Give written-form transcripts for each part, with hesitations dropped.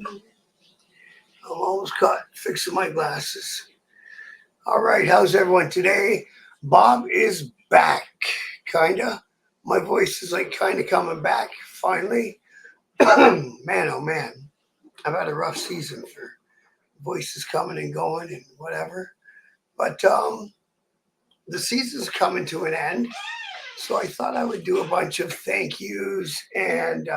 I'm almost caught fixing my glasses. All right, how's everyone today? Bob is back, kinda. My voice is like kinda coming back finally. Man, oh man, I've had a rough season for voices coming and going and whatever. But the season's coming to an end, so I thought I would do a bunch of thank yous and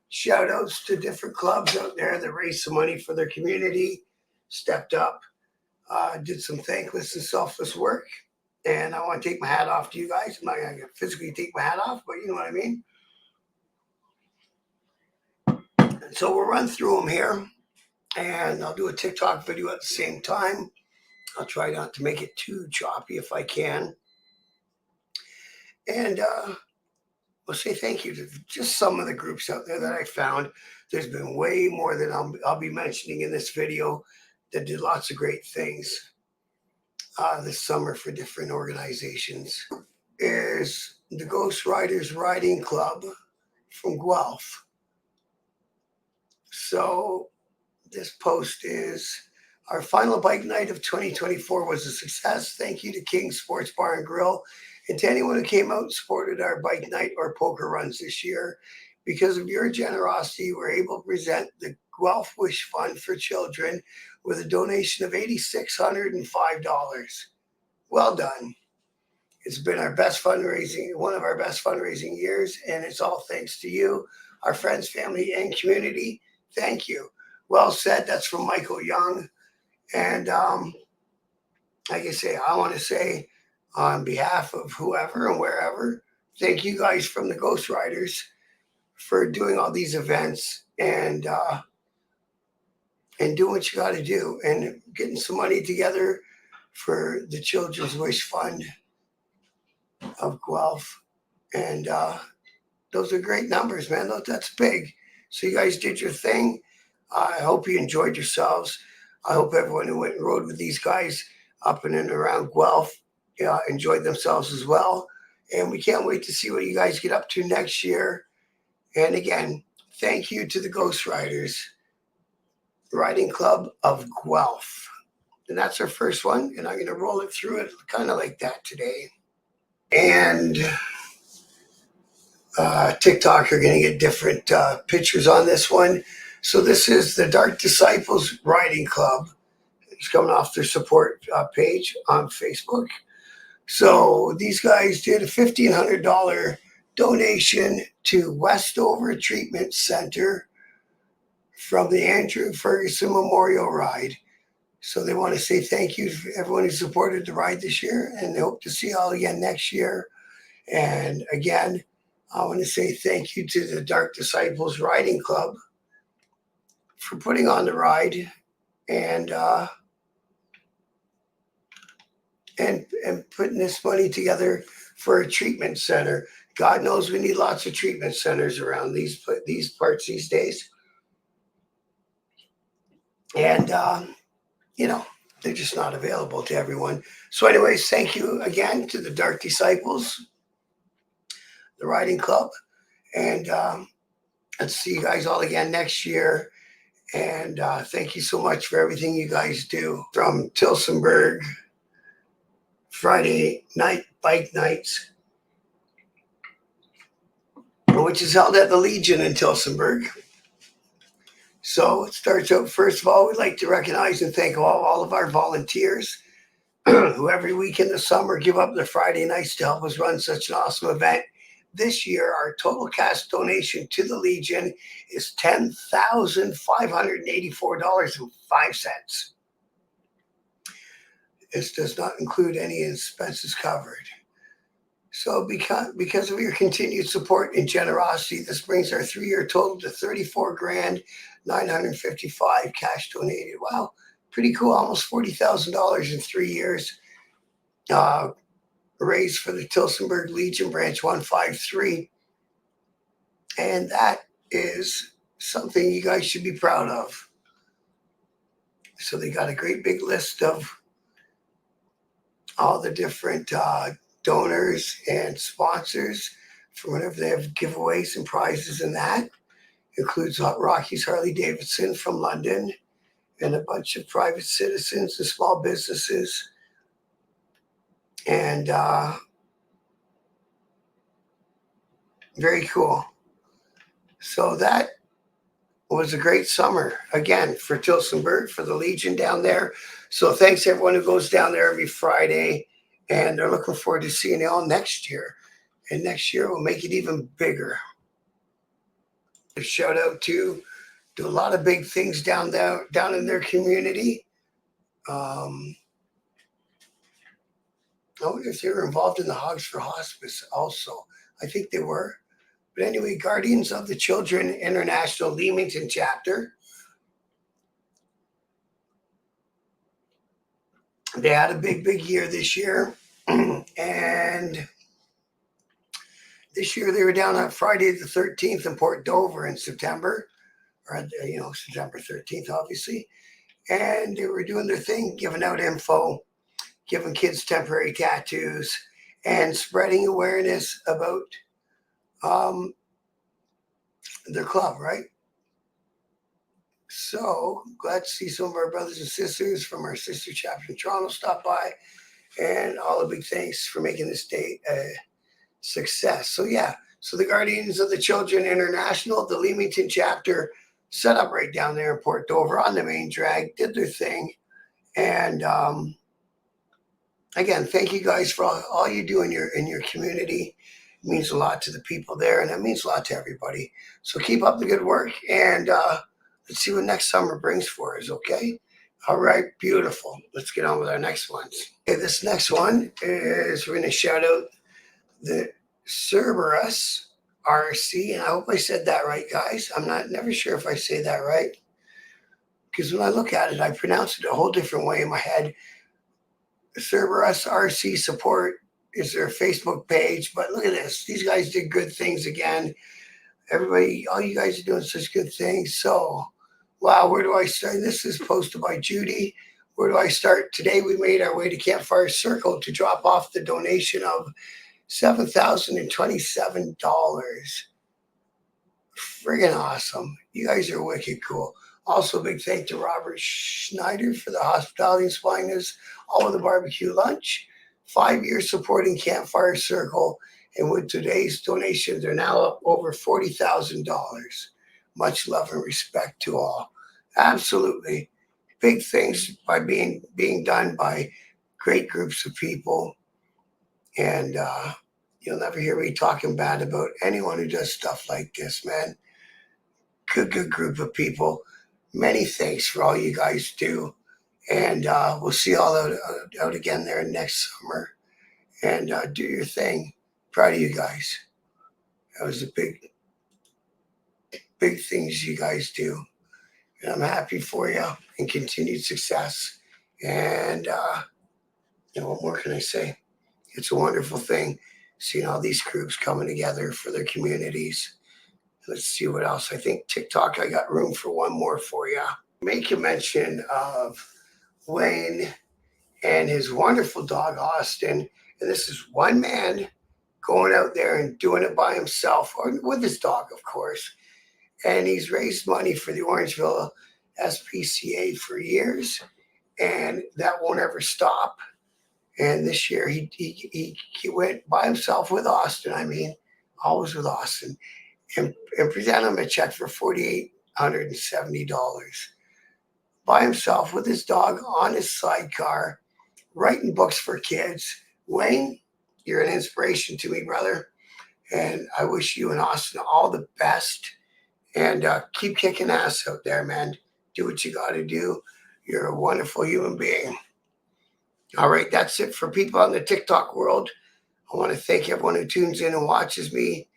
shout outs to different clubs out there that raised some money for their community, stepped up, did some thankless and selfless work. And I want to take my hat off to you guys. I'm not going to physically take my hat off, but you know what I mean. And so we'll run through them here, and I'll do a TikTok video at the same time. I'll try not to make it too choppy if I can. And we'll say thank you to just some of the groups out there that I found. There's been way more than I'll be mentioning in this video that did lots of great things this summer for different organizations. Is the Ghost Riders Riding Club from Guelph. So this post is: our final bike night of 2024 was a success. Thank you to King Sports Bar and Grill and to anyone who came out and supported our bike night or poker runs this year. Because of your generosity, we're able to present the Guelph Wish Fund for Children with a donation of $8,605. Well done. It's been our best fundraising, one of our best fundraising years, and it's all thanks to you, our friends, family, and community. Thank you. Well said. That's from Michael Young. And like I say, I want to say on behalf of whoever and wherever, thank you guys from the Ghost Riders for doing all these events and doing what you got to do and getting some money together for the Children's Wish Fund of Guelph. And those are great numbers, man. That's big. So you guys did your thing. I hope you enjoyed yourselves. I hope everyone who went and rode with these guys up and around Guelph enjoyed themselves as well. And we can't wait to see what you guys get up to next year. And again, thank you to the Ghost Riders Riding Club of Guelph. And that's our first one. And I'm going to roll it through it kind of like that today. And TikTok are going to get different pictures on this one. So this is the Dark Disciples Riding Club. It's coming off their support page on Facebook. So these guys did a $1,500 donation to Westover Treatment Center from the Andrew Ferguson Memorial Ride. So they want to say thank you to everyone who supported the ride this year, and they hope to see you all again next year. And again, I want to say thank you to the Dark Disciples Riding Club for putting on the ride and putting this money together for a treatment center. God knows we need lots of treatment centers around these parts these days. And, they're just not available to everyone. So anyways, thank you again to the Dark Disciples, the Riding Club. And let's see you guys all again next year. And thank you so much for everything you guys do. From Tillsonburg, Friday night bike nights, which is held at the Legion in Tillsonburg. So it starts out, first of all, we'd like to recognize and thank all of our volunteers who every week in the summer give up their Friday nights to help us run such an awesome event. This year, our total cash donation to the Legion is $10,584.05. This does not include any expenses covered. So because of your continued support and generosity, this brings our 3-year total to $34,955 cash donated. Wow, pretty cool. Almost $40,000 in 3 years. Raised for the Tillsonburg Legion Branch 153. And that is something you guys should be proud of. So they got a great big list of all the different donors and sponsors for whenever they have giveaways and prizes and that. Includes Rocky's Harley Davidson from London and a bunch of private citizens and small businesses. And very cool. So that was a great summer again for Tilsonburg, for the Legion down there. So thanks everyone who goes down there every Friday, and they're looking forward to seeing you all next year. And next year we'll make it even bigger. A shout out to do a lot of big things down in their community. I wonder if they were involved in the Hogs for Hospice also. I think they were. But anyway, Guardians of the Children International Leamington chapter. They had a big year this year. And this year they were down on Friday the 13th in Port Dover in September. Or, September 13th, obviously. And they were doing their thing, giving out info, giving kids temporary tattoos, and spreading awareness about their club, right? So glad to see some of our brothers and sisters from our sister chapter in Toronto stop by, and all a big thanks for making this day a success. So yeah, so the Guardians of the Children International, the Leamington chapter, set up right down there in Port Dover on the main drag, did their thing, and again, thank you guys for all you do in your community. It means a lot to the people there, and it means a lot to everybody. So keep up the good work, and let's see what next summer brings for us, okay? All right, beautiful. Let's get on with our next ones. Okay, this next one is, we're going to shout out the Cerberus RC, and I hope I said that right, guys. I'm never sure if I say that right, because when I look at it, I pronounce it a whole different way in my head. Cerberus RC Support is their Facebook page, but look at this. These guys did good things again. Everybody, all you guys are doing such good things. So, wow, where do I start? This is posted by Judy. Where do I start? Today we made our way to Campfire Circle to drop off the donation of $7,027. Friggin' awesome. You guys are wicked cool. Also, a big thank to Robert Schneider for the hospitality and supplying us all with the barbecue lunch. 5 years supporting Campfire Circle, and with today's donations, they're now up over $40,000. Much love and respect to all. Absolutely. Big things by being done by great groups of people. And you'll never hear me talking bad about anyone who does stuff like this, man. Good group of people. Many thanks for all you guys do. And we'll see you all out again there next summer. And do your thing. Proud of you guys. That was a big things you guys do. And I'm happy for you and continued success. And what more can I say? It's a wonderful thing seeing all these groups coming together for their communities. Let's see what else. I think TikTok, I got room for one more for you. Make a mention of Wayne and his wonderful dog, Austin. And this is one man going out there and doing it by himself, or with his dog, of course. And he's raised money for the Orangeville SPCA for years, and that won't ever stop. And this year he went by himself with Austin. I mean, always with Austin, and present him a check for $4,870 by himself with his dog on his sidecar, writing books for kids. Wayne, you're an inspiration to me, brother. And I wish you and Austin all the best. And keep kicking ass out there, man. Do what you got to do. You're a wonderful human being. All right, that's it for people in the TikTok world. I want to thank everyone who tunes in and watches me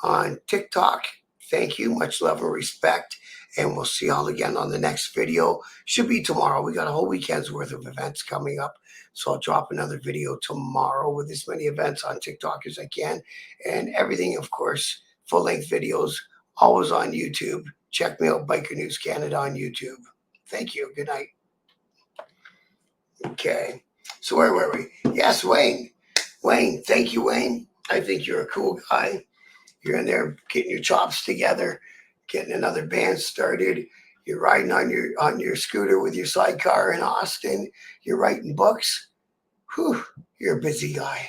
on TikTok. Thank you. Much love and respect. And we'll see y'all again on the next video. Should be tomorrow. We got a whole weekend's worth of events coming up. So I'll drop another video tomorrow with as many events on TikTok as I can. And everything, of course, full-length videos, always on YouTube. Check me out, Biker News Canada on YouTube. Thank you. Good night. Okay. So where were we? Yes, Wayne. Wayne, thank you, Wayne. I think you're a cool guy. You're in there getting your chops together, getting another band started. You're riding on your scooter with your sidecar in Austin. You're writing books. Whew, you're a busy guy.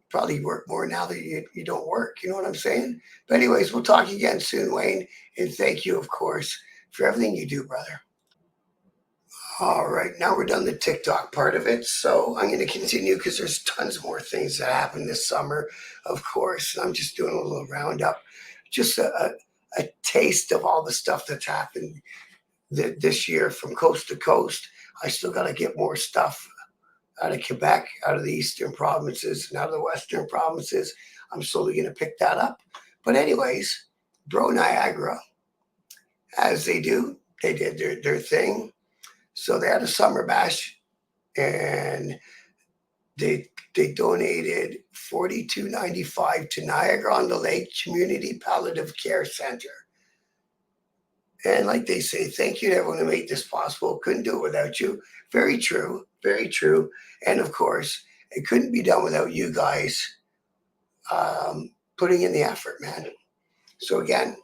Probably work more now that you don't work. You know what I'm saying? But anyways, we'll talk again soon, Wayne. And thank you, of course, for everything you do, brother. All right, now we're done the TikTok part of it. So I'm going to continue because there's tons more things that happened this summer, of course. I'm just doing a little roundup, just a taste of all the stuff that's happened this year from coast to coast. I still got to get more stuff out of Quebec, out of the eastern provinces, and out of the western provinces. I'm slowly going to pick that up. But anyways, Bro Niagara, as they do, they did their thing. So they had a summer bash, and they donated $42.95 to Niagara on the Lake Community Palliative Care Center. And like they say, thank you to everyone who made this possible. Couldn't do it without you. Very true, very true. And of course, it couldn't be done without you guys putting in the effort, man. So again,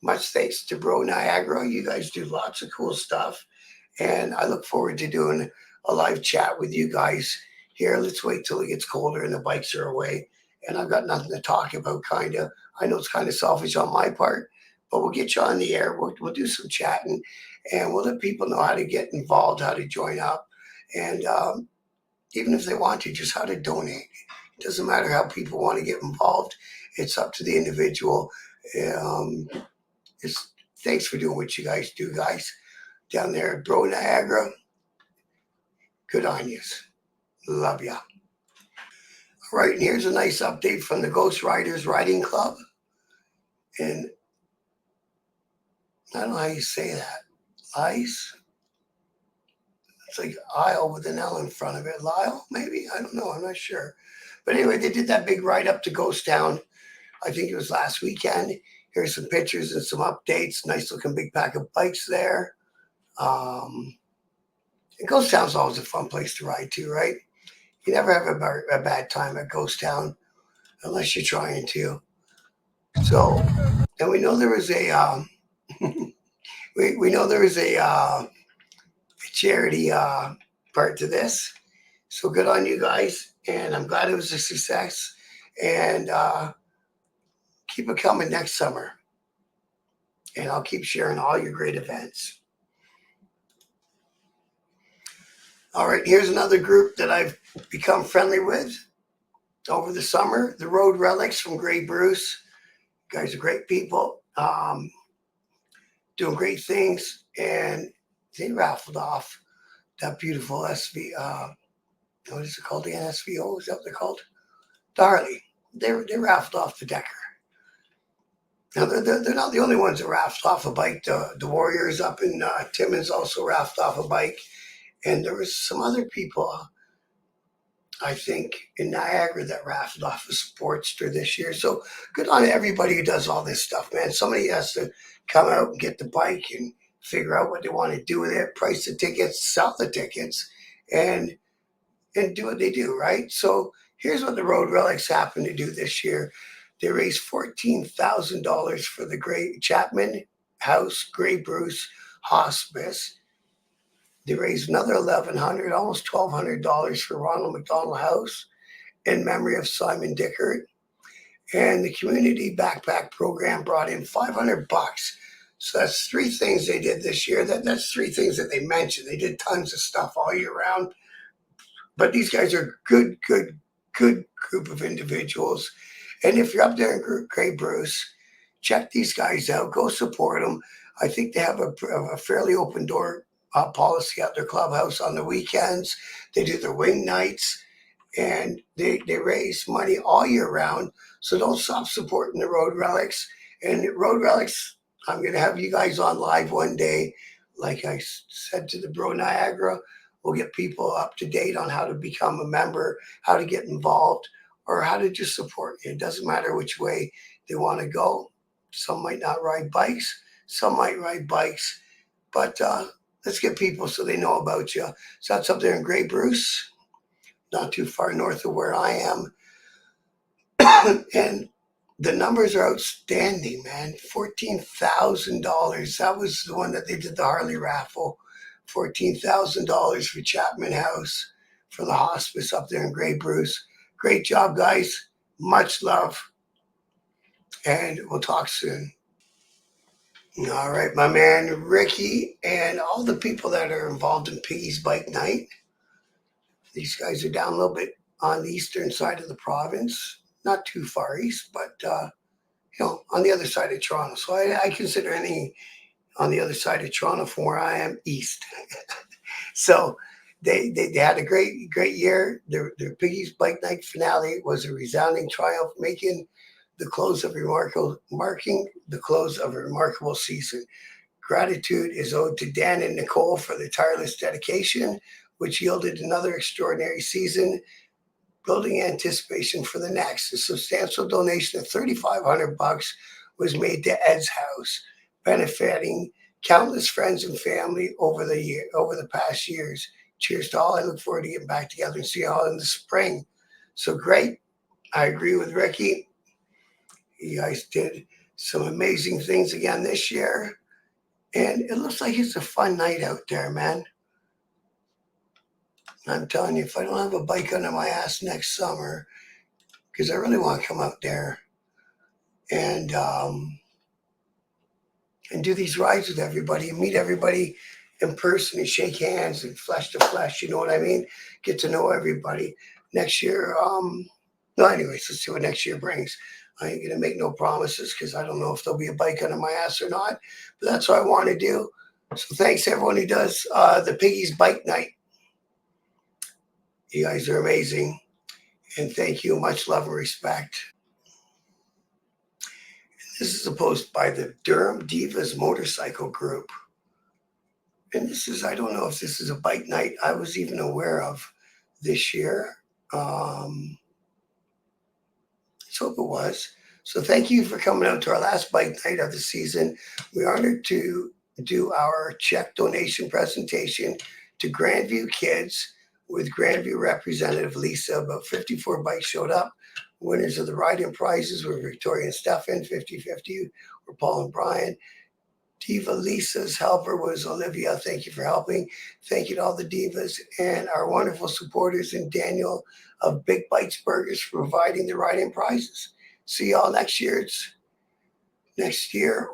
much thanks to Bro Niagara. You guys do lots of cool stuff. And I look forward to doing a live chat with you guys here. Let's wait till it gets colder and the bikes are away. And I've got nothing to talk about, kind of. I know it's kind of selfish on my part, but we'll get you on the air. We'll do some chatting, and we'll let people know how to get involved, how to join up, and even if they want to, just how to donate. It doesn't matter how people want to get involved. It's up to the individual. Um, it's Thanks for doing what you guys do, guys, down there at Bro Niagara. Good on you. Love ya. All right, and here's a nice update from the Ghost Riders Riding Club. And I don't know how you say that. Ice? It's like Isle with an L in front of it. Lyle, maybe? I don't know. I'm not sure. But anyway, they did that big ride up to Ghost Town. I think it was last weekend. Here's some pictures and some updates. Nice looking big pack of bikes there. And Ghost Town's always a fun place to ride to, right? You never have a bad time at Ghost Town unless you're trying to. So, and we know there was we know there was a charity part to this. So good on you guys, and I'm glad it was a success. And keep it coming next summer, and I'll keep sharing all your great events. All right, here's another group that I've become friendly with over the summer, the Road Relics from Grey Bruce. You guys are great people, doing great things, and they raffled off that beautiful what is it called? The NSVO? Is that what they're called? The Harley. They raffled off the Decker. Now, they're not the only ones that raffled off a bike. The Warriors up in Timmins also raffled off a bike. And there was some other people, I think, in Niagara that raffled off a Sportster this year. So good on everybody who does all this stuff, man. Somebody has to come out and get the bike and figure out what they want to do with it, price the tickets, sell the tickets, and do what they do, right? So here's what the Road Relics happened to do this year. They raised $14,000 for the Great Chapman House Grey Bruce Hospice. They raised another $1,100, almost $1,200 for Ronald McDonald House in memory of Simon Dickert. And the community backpack program brought in $500. So that's three things they did this year. That's three things that they mentioned. They did tons of stuff all year round. But these guys are good group of individuals. And if you're up there in Grey Bruce, check these guys out. Go support them. I think they have a fairly open door policy at their clubhouse on the weekends. They do their wing nights, and they raise money all year round. So don't stop supporting the Road Relics. And Road Relics, I'm going to have you guys on live one day. Like I said to the Bro Niagara, we'll get people up to date on how to become a member, how to get involved, or how to just support you. It doesn't matter which way they want to go. Some might not ride bikes. Some might ride bikes. But let's get people so they know about you. So that's up there in Grey Bruce, not too far north of where I am. And The numbers are outstanding, man. $14,000. That was the one that they did the Harley raffle. $14,000 for Chapman House for the hospice up there in Grey Bruce. Great job, guys. Much love. And we'll talk soon. All right, my man Ricky and all the people that are involved in Piggy's Bike Night. These guys are down a little bit on the eastern side of the province, not too far east, but on the other side of Toronto. So I consider anything on the other side of Toronto from where I am east. So they had a great year. Their Piggy's Bike Night finale was a resounding triumph, marking the close of a remarkable season. Gratitude is owed to Dan and Nicole for their tireless dedication, which yielded another extraordinary season, building anticipation for the next. A substantial donation of $3,500 was made to Ed's House, benefiting countless friends and family over the past years. Cheers to all. I look forward to getting back together and see you all in the spring. So great. I agree with Ricky. You guys did some amazing things again this year. And it looks like it's a fun night out there, man. I'm telling you, if I don't have a bike under my ass next summer, because I really want to come out there and do these rides with everybody and meet everybody in person and shake hands and flesh to flesh. You know what I mean? Get to know everybody. Next year, no, anyways, let's see what next year brings. I ain't gonna make no promises because I don't know if there'll be a bike under my ass or not. But that's what I want to do. So thanks everyone who does the Piggy's Bike Night. You guys are amazing. And thank you. Much love and respect. This is a post by the Durham Divas Motorcycle Group. And this is, I don't know if this is a bike night I was even aware of this year. Let's hope it was. So thank you for coming out to our last bike night of the season. We're honored to do our check donation presentation to Grandview Kids with Grandview representative Lisa. About 54 bikes showed up. Winners of the riding prizes were Victoria and Stefan. 50-50 were Paul and Brian. Diva Lisa's helper was Olivia. Thank you for helping. Thank you to all the divas and our wonderful supporters and Daniel of Big Bites Burgers for providing the riding prizes. See y'all next year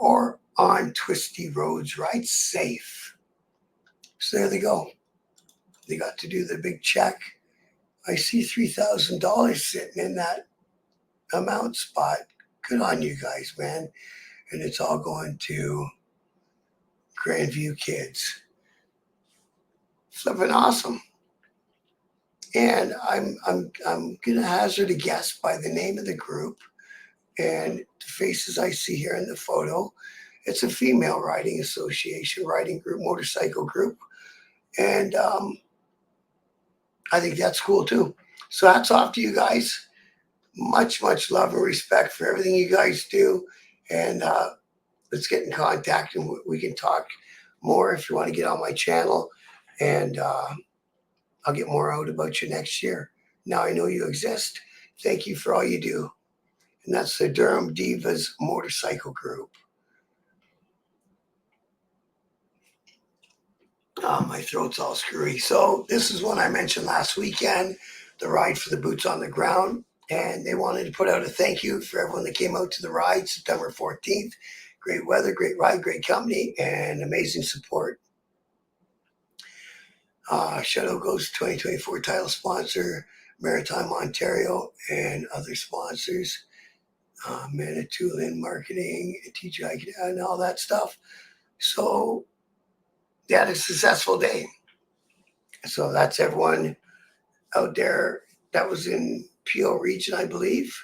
or on twisty roads. Ride safe. So there they go. They got to do the big check. I see $3,000 sitting in that amount spot. Good on you guys, man. And it's all going to Grandview Kids. Flipping awesome. And I'm gonna hazard a guess by the name of the group and the faces I see here in the photo. It's a female riding association, riding group, motorcycle group. And I think that's cool too. So hats off to you guys. Much love and respect for everything you guys do. And let's get in contact and we can talk more if you want to get on my channel. And I'll get more out about you next year. Now I know you exist. Thank you for all you do. And that's the Durham Divas Motorcycle Group. Oh, my throat's all screwy. So this is one I mentioned last weekend, the ride for the boots on the ground. And they wanted to put out a thank you for everyone that came out to the ride September 14th. Great weather, great ride, great company, and amazing support. Shout out goes to 2024 title sponsor, Maritime Ontario, and other sponsors, Manitoulin Marketing, TGI, and all that stuff. So they had a successful day. So that's everyone out there that was in PO region, I believe.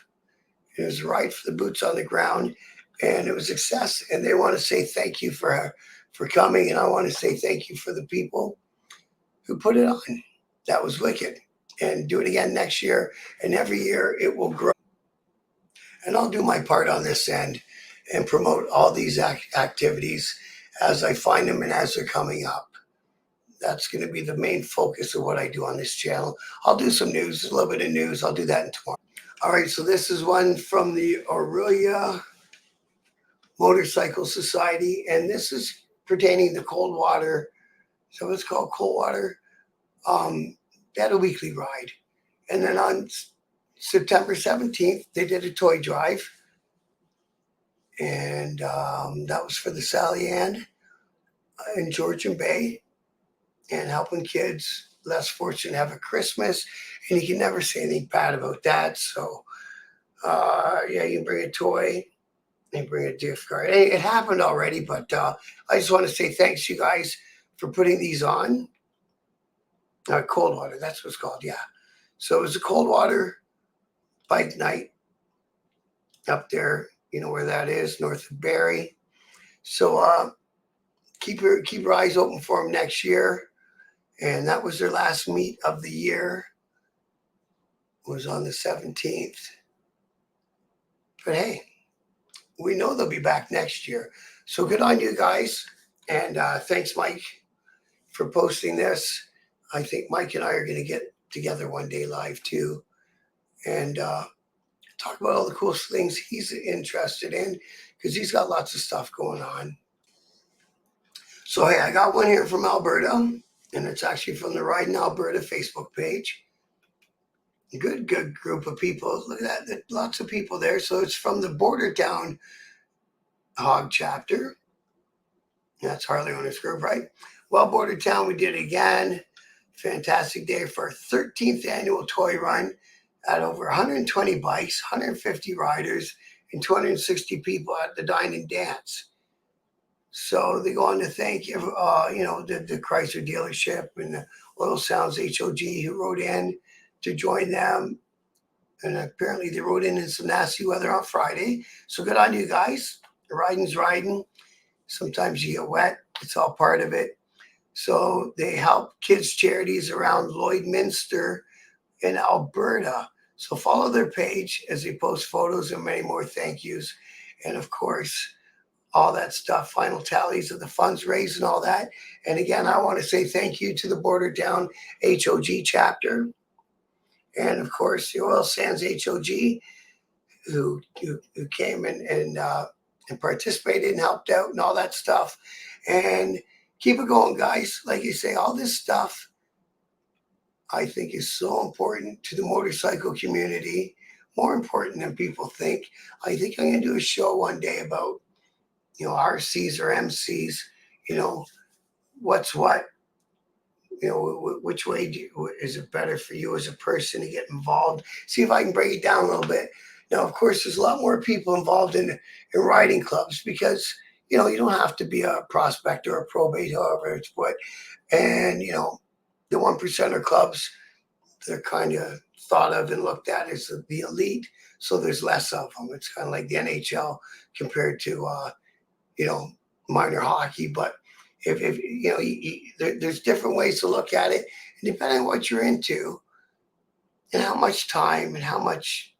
It was right for the boots on the ground, and it was a success. And they want to say thank you for coming, and I want to say thank you for the people who put it on. That was wicked. And do it again next year, and every year it will grow. And I'll do my part on this end and promote all these activities as I find them and as they're coming up. That's going to be the main focus of what I do on this channel. I'll do some news, a little bit of news. I'll do that in tomorrow. All right, so this is one from the Aurelia Motorcycle Society, and this is pertaining to Coldwater. So it's called Coldwater. They had a weekly ride. And then on September 17th, they did a toy drive. And that was for the Sally Ann in Georgian Bay and helping kids less fortunate have a Christmas. And you can never say anything bad about that. So, yeah, you can bring a toy, you bring a gift card. It happened already, but I just want to say thanks, you guys, for putting these on. Coldwater, that's what it's called, yeah. So it was a Coldwater bike night up there, you know where that is, north of Barrie. So keep your eyes open for them next year. And that was their last meet of the year. It was on the 17th. But hey, we know they'll be back next year. So good on you guys. And thanks, Mike, for posting this. I think Mike and I are going to get together one day live too. And talk about all the cool things he's interested in because he's got lots of stuff going on. So, hey, I got one here from Alberta, and it's actually from the Ride in Alberta Facebook page. Good group of people. Look at that. Lots of people there. So it's from the Border Town Hog chapter. That's Harley Owners Group, right? Well, Border Town, we did it again. Fantastic day for our 13th annual toy run at over 120 bikes, 150 riders, and 260 people at the Dine and Dance. So they go on to thank you know, the Chrysler dealership and the Oil Sounds HOG who rode in to join them. And apparently they rode in some nasty weather on Friday. So good on you guys. Riding's riding. Sometimes you get wet. It's all part of it. So they help kids' charities around Lloydminster in Alberta. So follow their page as they post photos and many more thank yous. And of course, all that stuff, final tallies of the funds raised and all that. And again, I want to say thank you to the Border Town HOG chapter. And of course, the Oil Sands HOG who came and participated and helped out and all that stuff. And keep it going, guys. Like you say, all this stuff I think is so important to the motorcycle community, more important than people think. I think I'm going to do a show one day about, you know, RCs or MCs, you know, what's what, you know, which way is it better for you as a person to get involved? See if I can break it down a little bit. Now, of course, there's a lot more people involved in riding clubs because, you know, you don't have to be a prospector or a probate, however it's put. And, you know, the 1%er clubs, they're kind of thought of and looked at as the elite. So there's less of them. It's kind of like the NHL compared to, you know, minor hockey. But if you know, there's different ways to look at it. And depending on what you're into and how much time and how much,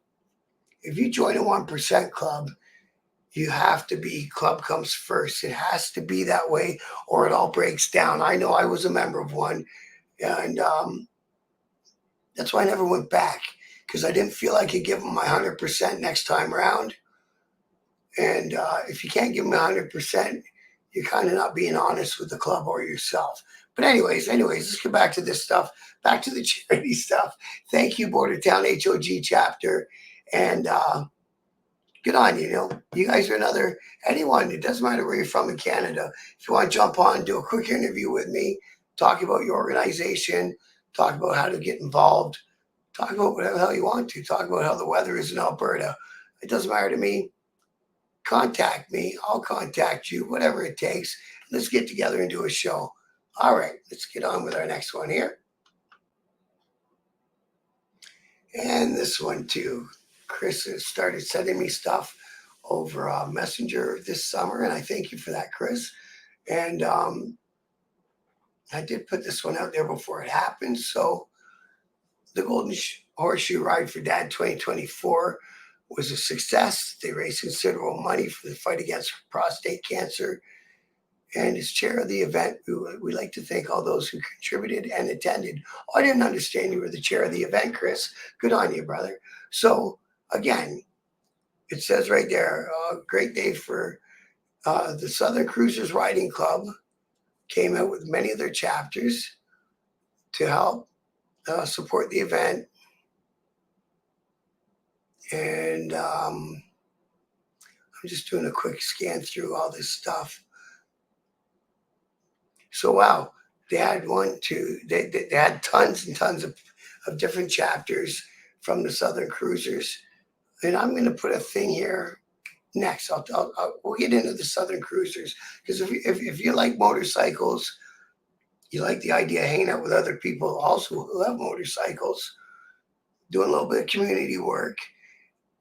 if you join a 1% club, you have to be club comes first. It has to be that way or it all breaks down. I know I was a member of one, and that's why I never went back because I didn't feel I could give them my 100% next time around. And if you can't give them 100%, you're kind of not being honest with the club or yourself. But anyways, let's get back to this stuff. Back to the charity stuff. Thank you, Border Town HOG chapter. And good on you. You know, you guys are anyone. It doesn't matter where you're from in Canada. If you want to jump on, do a quick interview with me, talk about your organization, talk about how to get involved, talk about whatever the hell you want to, talk about how the weather is in Alberta. It doesn't matter to me. Contact me. I'll contact you, whatever it takes. Let's get together and do a show. All right, let's get on with our next one here. And this one too. Chris has started sending me stuff over Messenger this summer, and I thank you for that, Chris. And I did put this one out there before it happened. So the Golden Horseshoe Ride for Dad 2024 was a success. They raised considerable money for the fight against prostate cancer. And as chair of the event, we like to thank all those who contributed and attended. Oh, I didn't understand you were the chair of the event, Chris. Good on you, brother. So Again, it says right there, great day for the Southern Cruisers Riding Club came out with many of their chapters to help support the event. And I'm just doing a quick scan through all this stuff. So, wow, they had they had tons and tons of different chapters from the Southern Cruisers. And I'm going to put a thing here next. We'll get into the Southern Cruisers because if you like motorcycles, you like the idea of hanging out with other people also who have motorcycles, doing a little bit of community work,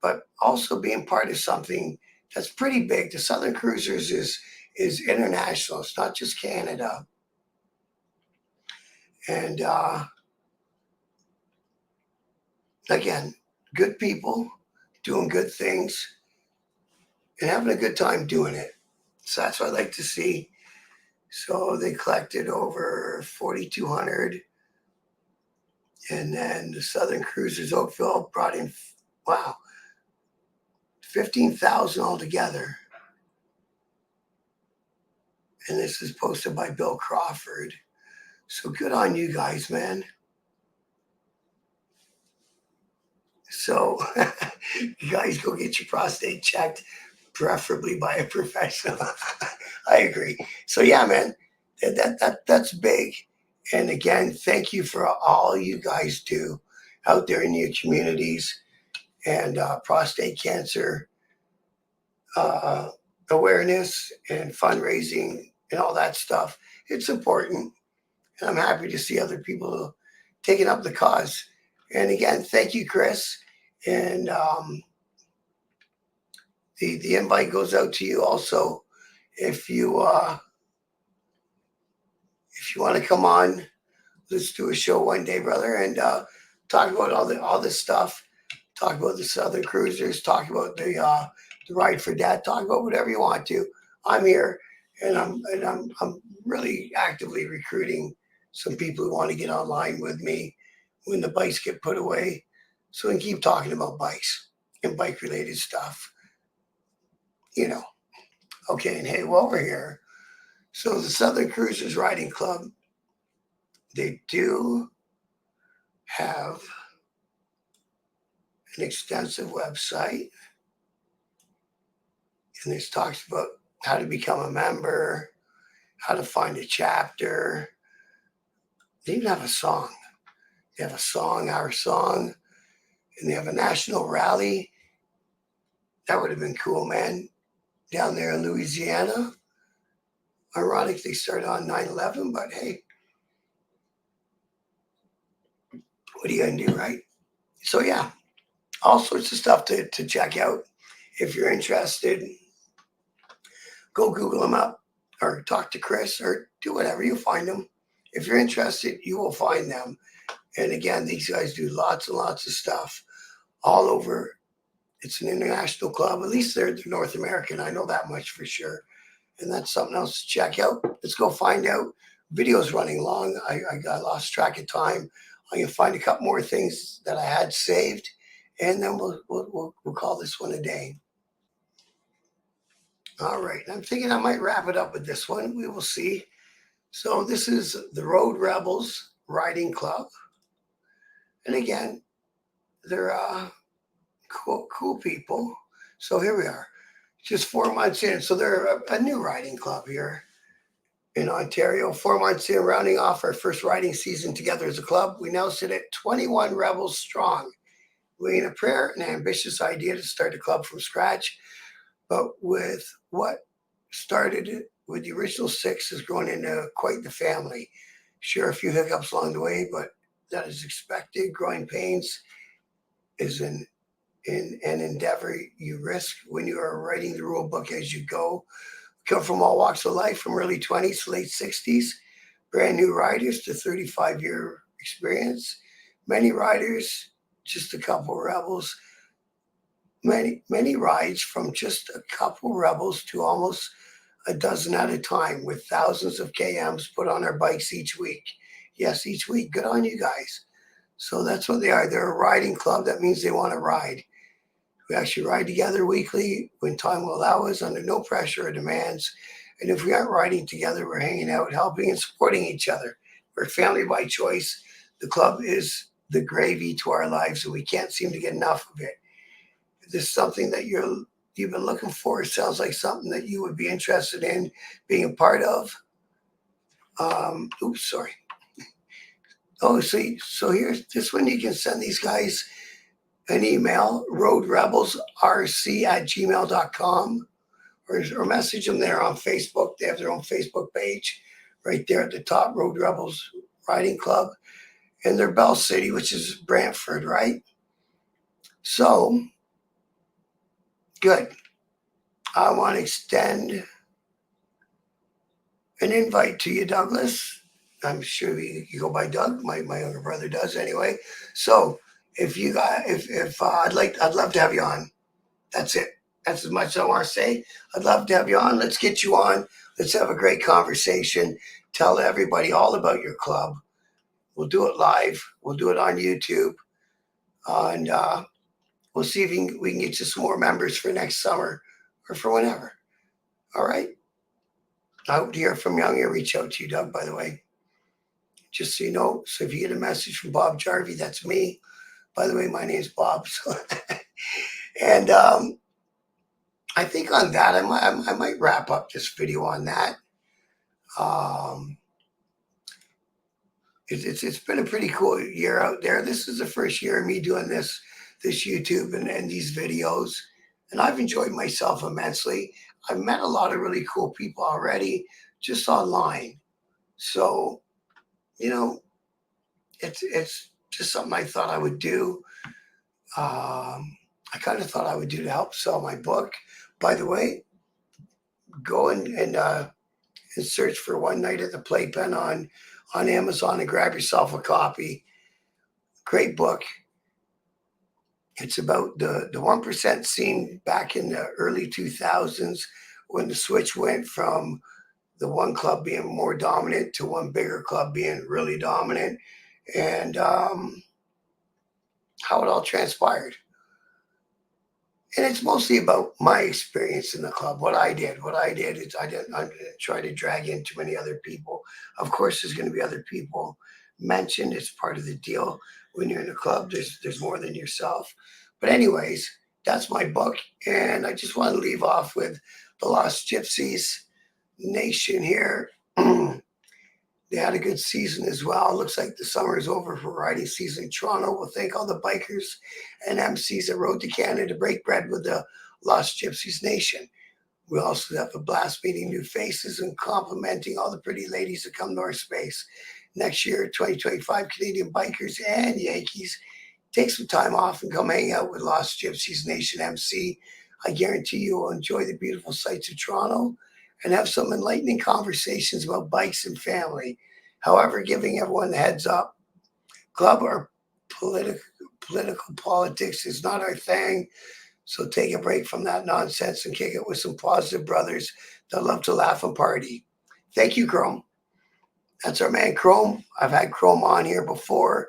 but also being part of something that's pretty big. The Southern Cruisers is international. It's not just Canada. And again, good people doing good things and having a good time doing it. So that's what I like to see. So they collected over 4,200. And then the Southern Cruisers Oakville brought in, wow, 15,000 altogether. And this is posted by Bill Crawford. So good on you guys, man. So you guys go get your prostate checked, preferably by a professional. I agree. So yeah, man, that's big. And again, thank you for all you guys do out there in your communities and prostate cancer awareness and fundraising and all that stuff. It's important. And I'm happy to see other people taking up the cause. And again, thank you, Chris. And the invite goes out to you also if you want to come on. Let's do a show one day, brother, and talk about all this stuff. Talk about the Southern Cruisers. Talk about the Ride for Death. Talk about whatever you want to. I'm here, and I'm really actively recruiting some people who want to get online with me when the bikes get put away, so we can keep talking about bikes and bike related stuff. You know. Okay, and hey, while we're here, so the Southern Cruisers Riding Club, they do have an extensive website, and this talks about how to become a member, how to find a chapter. They even have a song. They have a song, Our Song, and they have a national rally. That would have been cool, man, down there in Louisiana. Ironic they started on 9/11, but hey, what are you going to do, right? So, yeah, all sorts of stuff to check out. If you're interested, go Google them up or talk to Chris or do whatever. You find them. If you're interested, you will find them. And again, these guys do lots and lots of stuff all over. It's an international club. At least they're North American. I know that much for sure. And that's something else to check out. Let's go find out. Video's running long. I lost track of time. I'm going to find a couple more things that I had saved, and then we'll call this one a day. All right. I'm thinking I might wrap it up with this one. We will see. So this is the Road Rebels Riding Club. And again, they're cool people. So here we are, just 4 months in. So they're a new riding club here in Ontario. 4 months in, rounding off our first riding season together as a club. We now sit at 21 rebels strong. We had a prayer and an ambitious idea to start a club from scratch. But with what started it with the original 6 has grown into quite the family. Sure, a few hiccups along the way, but that is expected. Growing pains is an endeavor you risk when you are writing the rule book as you go. We come from all walks of life, from early 20s to late 60s, brand new riders to 35-year experience. Many riders, just a couple rebels. Many rides from just a couple rebels to almost a dozen at a time, with thousands of KMs put on our bikes each week. Yes, each week. Good on you guys. So that's what they are. They're a riding club. That means they want to ride. We actually ride together weekly when time will allow us, under no pressure or demands. And if we aren't riding together, we're hanging out, helping and supporting each other. We're family by choice. The club is the gravy to our lives, and we can't seem to get enough of it. If this is something that you've been looking for, it sounds like something that you would be interested in being a part of. Oops, sorry. Oh, see, so here's this one. You can send these guys an email, roadrebelsrc@gmail.com, or message them there on Facebook. They have their own Facebook page right there at the top, Road Rebels Riding Club. And they're Bell City, which is Brantford, right? So, good. I want to extend an invite to you, Douglas. I'm sure you go by Doug. My younger brother does anyway. So, if you got, if I'd love to have you on. That's it. That's as much as I want to say. I'd love to have you on. Let's get you on. Let's have a great conversation. Tell everybody all about your club. We'll do it live. We'll do it on YouTube. And we'll see if we can get you some more members for next summer or for whenever. All right? I hope to hear from you. I'm going to reach out to you, Doug, by the way. Just so you know. So if you get a message from Bob Jarvie, that's me. By the way, my name's Bob. So and I think on that, I might wrap up this video on that. It's been a pretty cool year out there. This is the first year of me doing this YouTube and these videos, and I've enjoyed myself immensely. I've met a lot of really cool people already just online. So, it's just something I thought I would do. I kind of thought I would do to help sell my book. By the way, go and search for One Night at the Playpen on Amazon and grab yourself a copy. Great book. It's about the 1% scene back in the early 2000s when the switch went from the one club being more dominant to one bigger club being really dominant, and how it all transpired. And it's mostly about my experience in the club, what I did. What I did is I didn't try to drag in too many other people. Of course, there's going to be other people mentioned. It's part of the deal. When you're in a club, there's more than yourself. But anyways, that's my book. And I just want to leave off with the Lost Gypsies Nation here. They had a good season as well. Looks like the summer is over for riding season in Toronto. We'll thank all the bikers and MCs that rode to Canada to break bread with the Lost Gypsies Nation. We also have a blast meeting new faces and complimenting all the pretty ladies that come to our space. Next year, 2025, Canadian bikers and Yankees, take some time off and come hang out with Lost Gypsies Nation MC. I guarantee you will enjoy the beautiful sights of Toronto and have some enlightening conversations about bikes and family. However, giving everyone the heads up, club or political politics is not our thing. So take a break from that nonsense and kick it with some positive brothers that love to laugh and party. Thank you, Chrome. That's our man, Chrome. I've had Chrome on here before.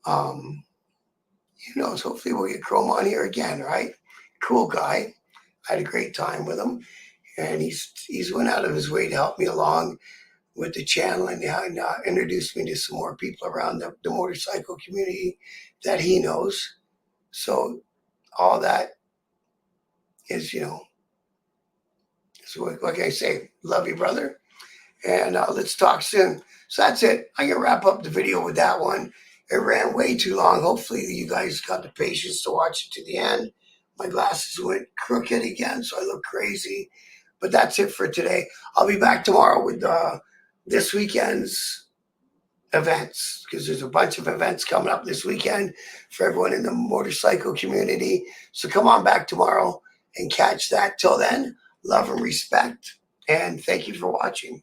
Who knows? Hopefully we'll get Chrome on here again, right? Cool guy. I had a great time with him. And he's went out of his way to help me along with the channel and introduced me to some more people around the motorcycle community that he knows. So all that is, so what can I say? Love you, brother. And let's talk soon. So that's it. I'm going to wrap up the video with that one. It ran way too long. Hopefully you guys got the patience to watch it to the end. My glasses went crooked again, so I look crazy. But that's it for today. I'll be back tomorrow with this weekend's events, because there's a bunch of events coming up this weekend for everyone in the motorcycle community. So come on back tomorrow and catch that. Till then, love and respect, and thank you for watching.